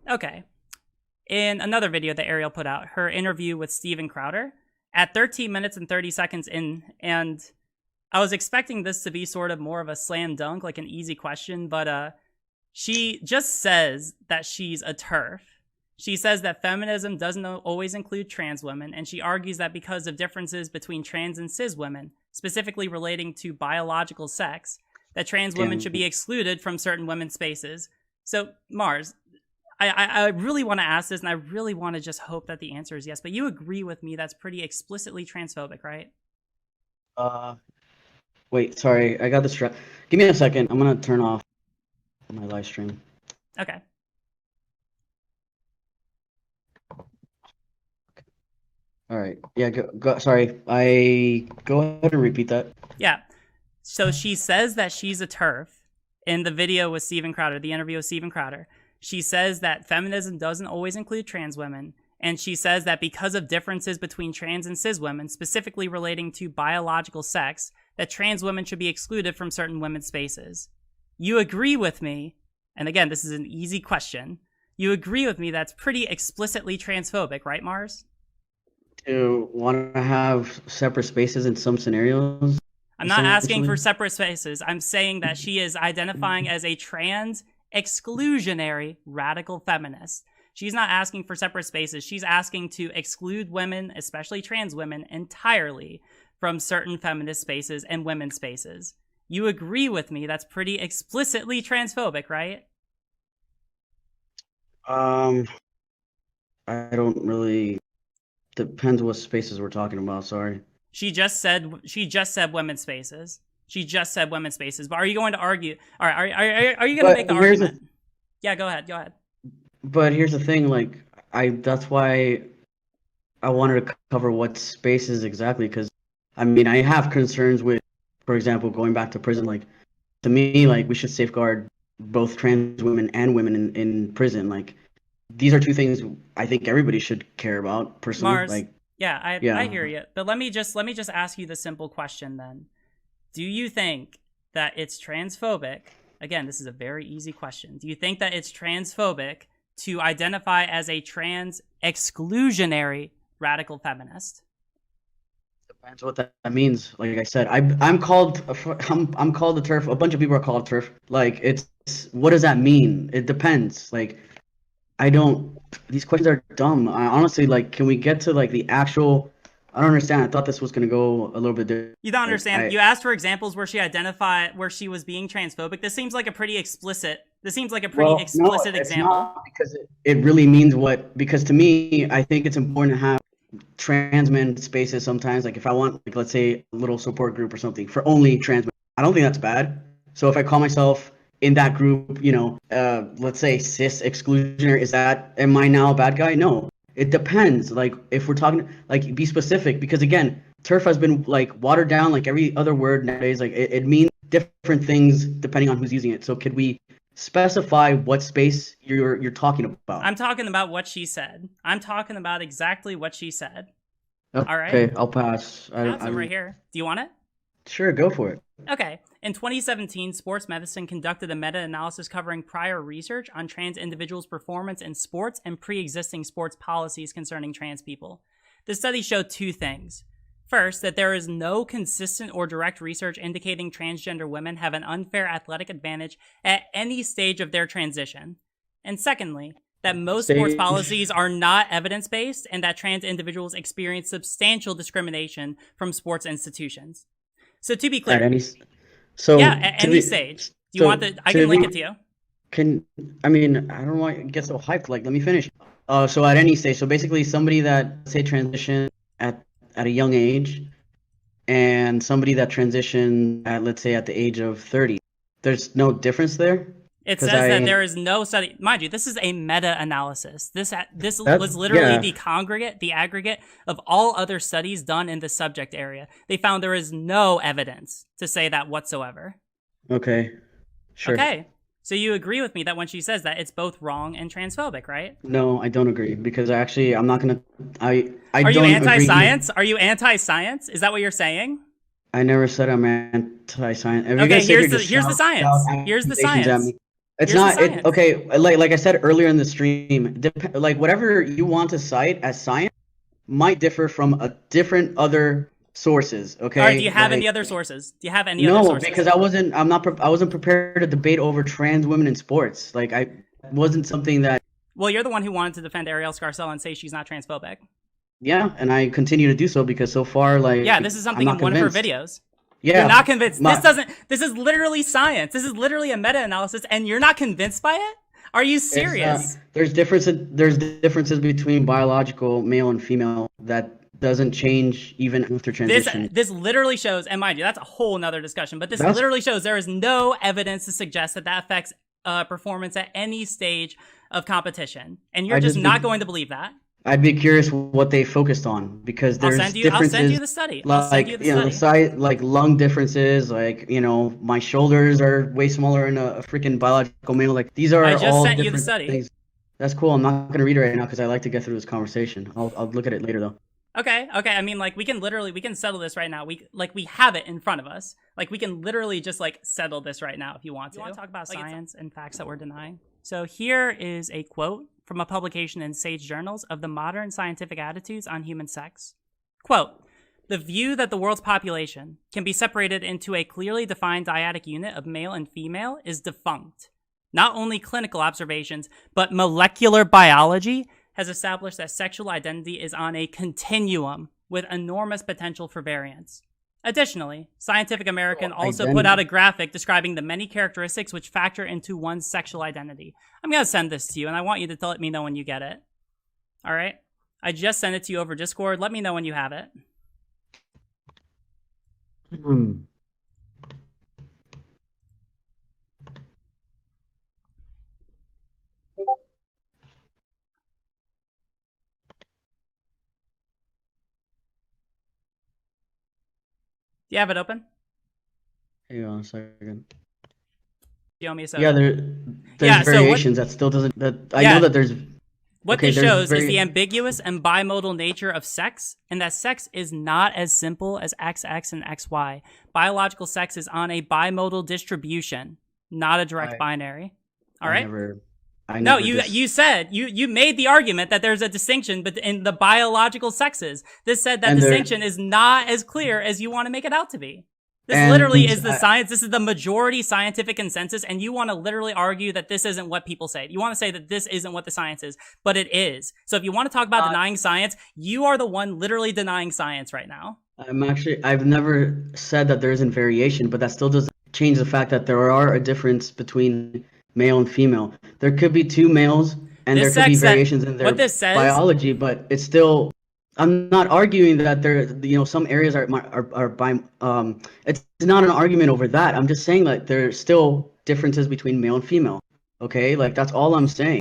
Okay. In another video that Ariel put out, her interview with Steven Crowder, at 13 minutes and 30 seconds in, and I was expecting this to be sort of more of a slam dunk, like an easy question, but she just says that she's a TERF. She says that feminism doesn't always include trans women, and she argues that because of differences between trans and cis women, specifically relating to biological sex, that trans women should be excluded from certain women's spaces. So, Mars, I really want to ask this, and I really want to just hope that the answer is yes, but you agree with me that's pretty explicitly transphobic, right? Wait, sorry, I got distracted. Give me a second. I'm gonna turn off my live stream. Okay. All right. Yeah. Go. Sorry. Go ahead and repeat that. Yeah. So she says that she's a TERF in the video with Steven Crowder, the interview with Steven Crowder. She says that feminism doesn't always include trans women. And she says that because of differences between trans and cis women, specifically relating to biological sex, that trans women should be excluded from certain women's spaces. You agree with me, and again, this is an easy question. You agree with me that's pretty explicitly transphobic, right, Mars? To want to have separate spaces in some scenarios? I'm not asking for separate spaces. I'm saying that she is identifying as a trans exclusionary radical feminist. She's not asking for separate spaces. She's asking to exclude women, especially trans women, entirely from certain feminist spaces and women's spaces. You agree with me that's pretty explicitly transphobic, right? I don't really. Depends what spaces we're talking about. Sorry. She just said women's spaces. She just said women's spaces. But are you going to argue? All right, are you going to make the argument? Yeah, go ahead. Go ahead. But here's the thing, like that's why I wanted to cover what spaces exactly, because I mean I have concerns with, for example, going back to prison. Like to me, like we should safeguard both trans women and women in prison. Like these are two things I think everybody should care about personally. Mars, like yeah, I hear you. But let me just ask you the simple question then. Do you think that it's transphobic? Again, this is a very easy question. Do you think that it's transphobic to identify as a trans exclusionary radical feminist? Depends what that means. Like I said, I'm called a TERF. A bunch of people are called TERF. Like it's what does that mean? It depends. Like I don't. These questions are dumb. I honestly, like, can we get to like the actual? I don't understand. I thought this was gonna go a little bit different. You don't understand. You asked for examples where she was being transphobic. This seems like a pretty explicit. This seems like a pretty explicit example. Not because it really means what. Because to me, I think it's important to have trans men spaces sometimes. Like if I want, like, let's say a little support group or something for only trans men, I don't think that's bad. So if I call myself in that group, you know, let's say cis exclusionary, am I now a bad guy? No, it depends. Like if we're talking, like be specific, because again, TERF has been like watered down like every other word nowadays. Like it means different things depending on who's using it. So could we specify what space you're talking about? I'm talking about what she said. I'm talking about exactly what she said. Okay, all right. I'll pass. I'm right here. Do you want it? Sure, go for it. Okay. In 2017, Sports Medicine conducted a meta-analysis covering prior research on trans individuals' performance in sports and pre-existing sports policies concerning trans people. The study showed two things. First, that there is no consistent or direct research indicating transgender women have an unfair athletic advantage at any stage of their transition. And secondly, that most sports policies are not evidence-based and that trans individuals experience substantial discrimination from sports institutions. So to be clear, at any stage. Do you want the? I can link it to you. I mean, I don't want to get so hyped. Like, let me finish. So at any stage. So basically, somebody that say transition at a young age, and somebody that transitioned at, let's say, at the age of 30. There's no difference there. It says that there is no study. Mind you, this is a meta-analysis. This was literally the aggregate of all other studies done in the subject area. They found there is no evidence to say that whatsoever. Okay, sure. Okay, so you agree with me that when she says that, it's both wrong and transphobic, right? No, I don't agree, because actually, I'm not gonna. I Are you anti-science? Are you anti-science? Is that what you're saying? I never said I'm anti-science. Okay, here's the science. Here's the science. It's Here's the not science. okay. Like I said earlier in the stream, like whatever you want to cite as science might differ from a different other sources. All right. Do you Okay, have any like other sources? Do you have any other no, sources? because I wasn't prepared to debate over trans women in sports. Like I wasn't something that. Well, you're the one who wanted to defend Ariel Scarcella and say she's not transphobic. Yeah, and I continue to do so because so far, like, Yeah, this is something in one of her videos. Yeah, you're not convinced. This is literally science. This is literally a meta-analysis, and you're not convinced by it? Are you serious? There's differences between biological male and female that doesn't change even after transition. This literally shows, and mind you, that's a whole nother discussion, but literally shows there is no evidence to suggest that affects performance at any stage of competition, and you're just not going to believe that. I'd be curious what they focused on because there's differences. I'll send you the study. Like lung differences. Like my shoulders are way smaller in a freaking biological male. Like these are I just all sent different you the study. things. That's cool. I'm not gonna read it right now because I like to get through this conversation. I'll look at it later though. Okay. I mean, like we can settle this right now. We have it in front of us. Like we can literally just settle this right now if you want to. You want to talk about science and facts that we're denying? So here is a quote from a publication in Sage Journals of the Modern Scientific Attitudes on Human Sex. Quote, "The view that the world's population can be separated into a clearly defined dyadic unit of male and female is defunct. Not only clinical observations, but molecular biology has established that sexual identity is on a continuum with enormous potential for variance. Additionally, Scientific American also put out a graphic describing the many characteristics which factor into one's sexual identity." I'm going to send this to you, and I want you to let me know when you get it. All right? I just sent it to you over Discord. Let me know when you have it. Do you have it open? Hang on a second. You owe me a second. Yeah, there's variations. That still doesn't. I know that there's. What this shows is the ambiguous and bimodal nature of sex, and that sex is not as simple as XX and XY. Biological sex is on a bimodal distribution, not a direct binary. All right? You said you made the argument that there's a distinction in the biological sexes. This said that distinction is not as clear as you want to make it out to be. This literally is the science. This is the majority scientific consensus, and you want to literally argue that this isn't what people say. You want to say that this isn't what the science is, but it is. So if you want to talk about denying science, you are the one literally denying science right now. I've never said that there isn't variation, but that still doesn't change the fact that there are a difference between male and female. There could be two males, and there could be variations in their biology, but it's still. I'm not arguing that some areas are by. It's not an argument over that. I'm just saying that there's still differences between male and female. Okay, like that's all I'm saying.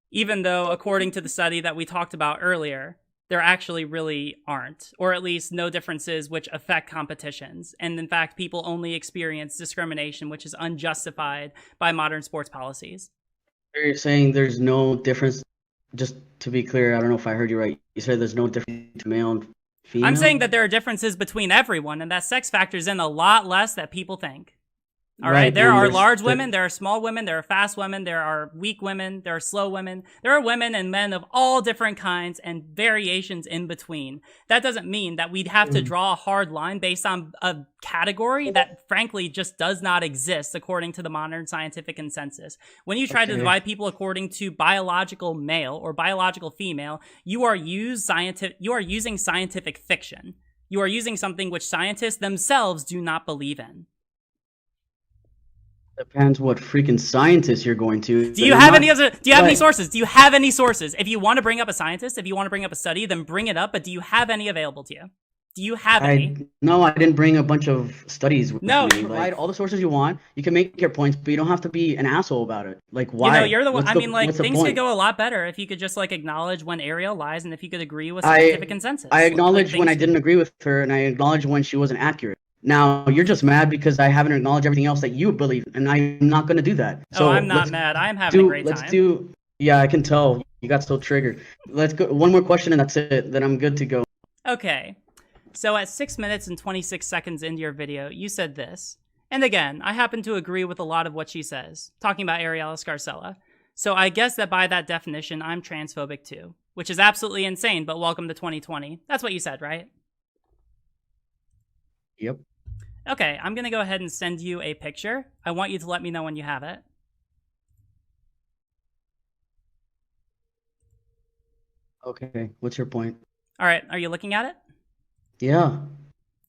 Even though, according to the study that we talked about earlier, there actually really aren't, or at least no differences which affect competitions. And in fact, people only experience discrimination, which is unjustified by modern sports policies. You're saying there's no difference. Just to be clear, I don't know if I heard you right. You said there's no difference between male and female? I'm saying that there are differences between everyone, and that sex factors in a lot less that people think. All right. There are large women, there are small women, there are fast women, there are weak women, there are slow women. There are women and men of all different kinds and variations in between. That doesn't mean that we'd have to draw a hard line based on a category that frankly just does not exist according to the modern scientific consensus. When you try to divide people according to biological male or biological female, you are using scientific fiction. You are using something which scientists themselves do not believe in. Depends what freaking scientists you're going to. Do you have any sources? Do you have any sources? If you want to bring up a scientist, if you want to bring up a study, then bring it up. But do you have any available to you? Do you have any? No, I didn't bring a bunch of studies with me. Provide all the sources you want. You can make your points, but you don't have to be an asshole about it. Like, why? You're the one. Things could go a lot better if you could just acknowledge when Ariel lies and if you could agree with scientific consensus. I acknowledge when I didn't agree with her, and I acknowledge when she wasn't accurate. Now, you're just mad because I haven't acknowledged everything else that you believe, and I'm not going to do that. So I'm not mad. I'm having a great time. Yeah, I can tell. You got so triggered. Let's go. One more question, and that's it. Then I'm good to go. Okay. So at 6 minutes and 26 seconds into your video, you said this. And again, I happen to agree with a lot of what she says, talking about Ariella Scarcella. So I guess that by that definition, I'm transphobic too, which is absolutely insane, but welcome to 2020. That's what you said, right? Yep. Okay, I'm going to go ahead and send you a picture. I want you to let me know when you have it. Okay, what's your point? All right, are you looking at it? Yeah.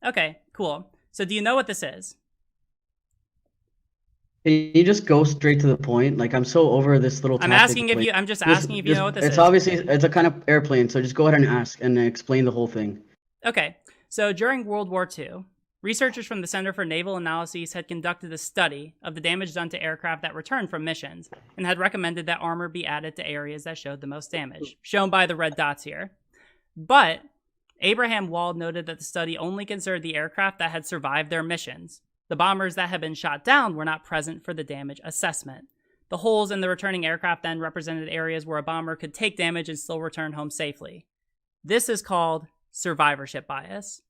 Okay, cool. So do you know what this is? Can you just go straight to the point? Like, I'm so over this little I'm tactic. asking if like, you. I'm just asking if you know what this it's is. obviously, it's a kind of airplane, so just go ahead and ask and explain the whole thing. Okay, so during World War II, researchers from the Center for Naval Analyses had conducted a study of the damage done to aircraft that returned from missions and had recommended that armor be added to areas that showed the most damage, shown by the red dots here. But Abraham Wald noted that the study only considered the aircraft that had survived their missions. The bombers that had been shot down were not present for the damage assessment. The holes in the returning aircraft then represented areas where a bomber could take damage and still return home safely. This is called survivorship bias.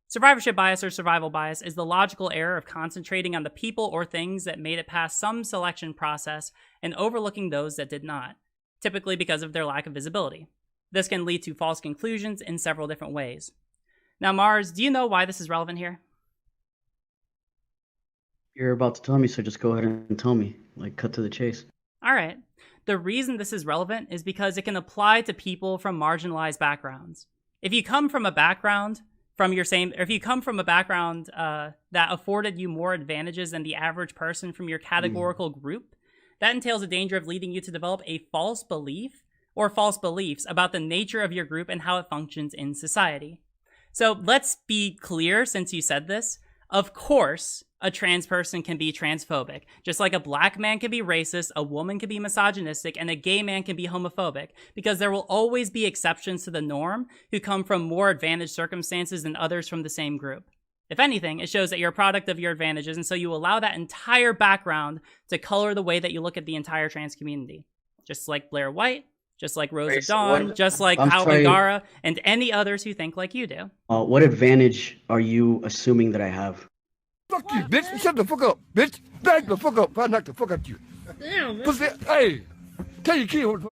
Survivorship bias or survival bias is the logical error of concentrating on the people or things that made it past some selection process and overlooking those that did not, typically because of their lack of visibility. This can lead to false conclusions in several different ways. Now, Mars, do you know why this is relevant here? You're about to tell me, so just go ahead and tell me. Like, cut to the chase. All right. The reason this is relevant is because it can apply to people from marginalized backgrounds. If you come from a background that afforded you more advantages than the average person from your categorical group, that entails a danger of leading you to develop a false belief or false beliefs about the nature of your group and how it functions in society. So let's be clear, since you said this. Of course, a trans person can be transphobic. Just like a black man can be racist, a woman can be misogynistic, and a gay man can be homophobic, because there will always be exceptions to the norm who come from more advantaged circumstances than others from the same group. If anything, it shows that you're a product of your advantages, and so you allow that entire background to color the way that you look at the entire trans community. Just like Blair White, just like Rose of Dawn, just like Kyle Bangara, and any others who think like you do. What advantage are you assuming that I have? Fuck you, bitch. Shut the fuck up, bitch. Back the fuck up. I'll knock the fuck out you. Damn, man. Pussy. Hey, tell your kid.